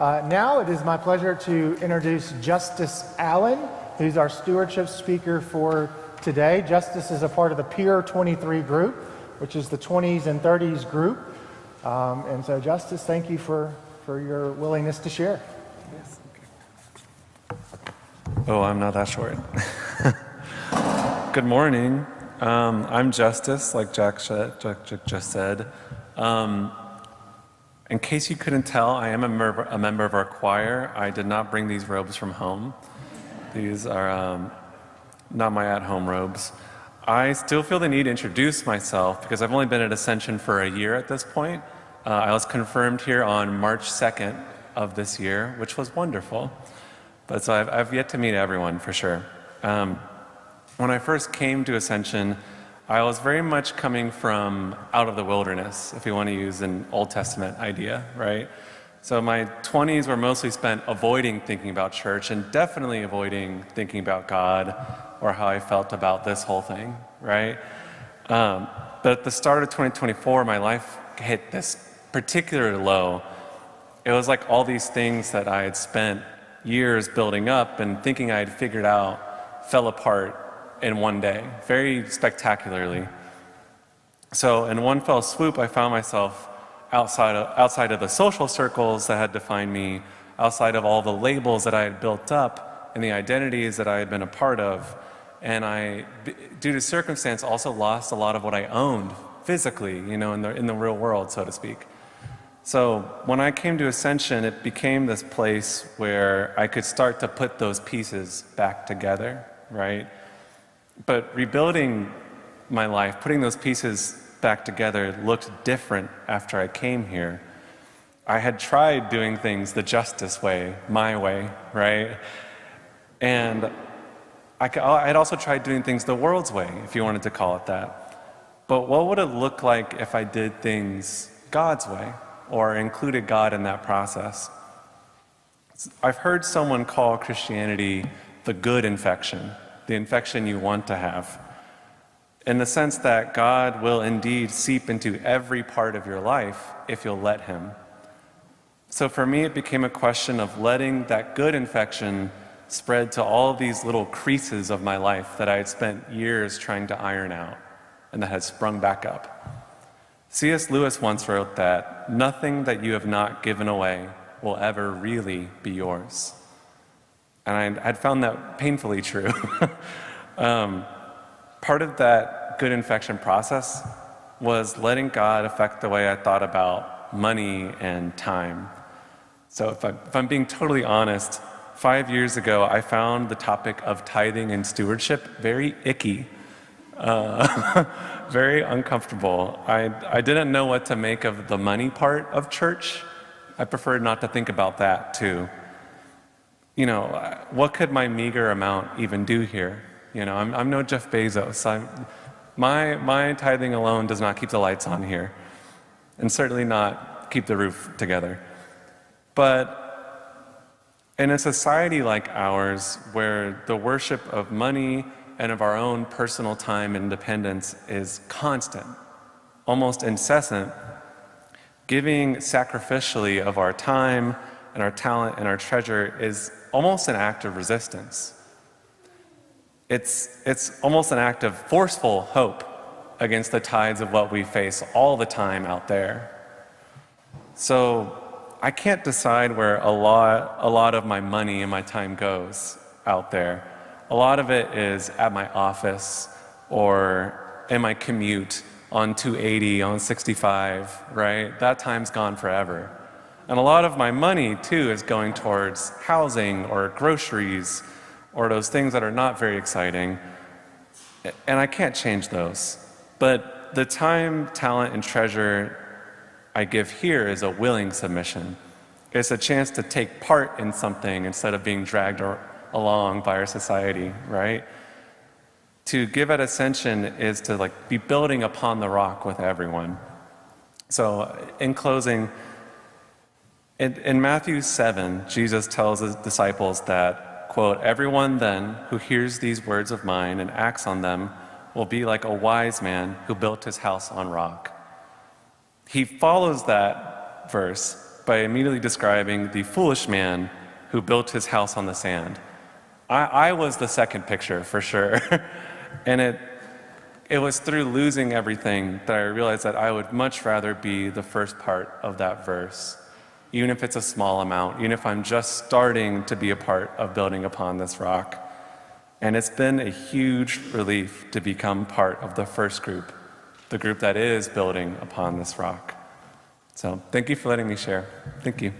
Now it is my pleasure to introduce Justice Allen, who's our stewardship speaker for today. Justice is a part of the Peer 23 group, which is the 20s and 30s group. And so, Justice, thank you for your willingness to share. Yes. Oh, I'm not that short. Good morning. I'm Justice, like Jack just said. In case you couldn't tell, I am a member of our choir. I did not bring these robes from home. These are not my at-home robes. I still feel the need to introduce myself because I've only been at Ascension for a year at this point. I was confirmed here on March 2nd of this year, which was wonderful. But so I've yet to meet everyone for sure. When I first came to Ascension, I was very much coming from out of the wilderness, if you want to use an Old Testament idea, right? So my 20s were mostly spent avoiding thinking about church and definitely avoiding thinking about God or how I felt about this whole thing, right? But at the start of 2024, my life hit this particular low. It was like all these things that I had spent years building up and thinking I had figured out fell apart in one day, very spectacularly. So in one fell swoop, I found myself outside of the social circles that had defined me, outside of all the labels that I had built up and the identities that I had been a part of. And I, due to circumstance, also lost a lot of what I owned physically, in the real world, so to speak. So when I came to Ascension, it became this place where I could start to put those pieces back together, right? But rebuilding my life, putting those pieces back together looked different after I came here. I had tried doing things the Justice way, my way, right? And I had also tried doing things the world's way, if you wanted to call it that. But what would it look like if I did things God's way, or included God in that process? I've heard someone call Christianity the good infection, the infection you want to have, in the sense that God will indeed seep into every part of your life if you'll let him. So for me, it became a question of letting that good infection spread to all of these little creases of my life that I had spent years trying to iron out and that had sprung back up. C.S. Lewis once wrote that nothing that you have not given away will ever really be yours. And I'd found that painfully true. Part of that good infection process was letting God affect the way I thought about money and time. So if I'm being totally honest, 5 years ago, I found the topic of tithing and stewardship very icky, very uncomfortable. I didn't know what to make of the money part of church. I preferred not to think about that too. What could my meager amount even do here? I'm no Jeff Bezos. My tithing alone does not keep the lights on here, and certainly not keep the roof together. But in a society like ours, where the worship of money and of our own personal time and independence is constant, almost incessant, giving sacrificially of our time and our talent and our treasure is almost an act of resistance. It's almost an act of forceful hope against the tides of what we face all the time out there. So I can't decide where a lot of my money and my time goes out there. A lot of it is at my office or in my commute on 280, on 65, right? That time's gone forever. And a lot of my money, too, is going towards housing or groceries or those things that are not very exciting. And I can't change those. But the time, talent, and treasure I give here is a willing submission. It's a chance to take part in something instead of being dragged along by our society, right? To give at Ascension is to be building upon the rock with everyone. So in closing, in Matthew 7, Jesus tells his disciples that, quote, "Everyone then who hears these words of mine and acts on them will be like a wise man who built his house on rock." He follows that verse by immediately describing the foolish man who built his house on the sand. I was the second picture for sure. And it was through losing everything that I realized that I would much rather be the first part of that verse, even if it's a small amount, even if I'm just starting to be a part of building upon this rock. And it's been a huge relief to become part of the first group, the group that is building upon this rock. So thank you for letting me share. Thank you.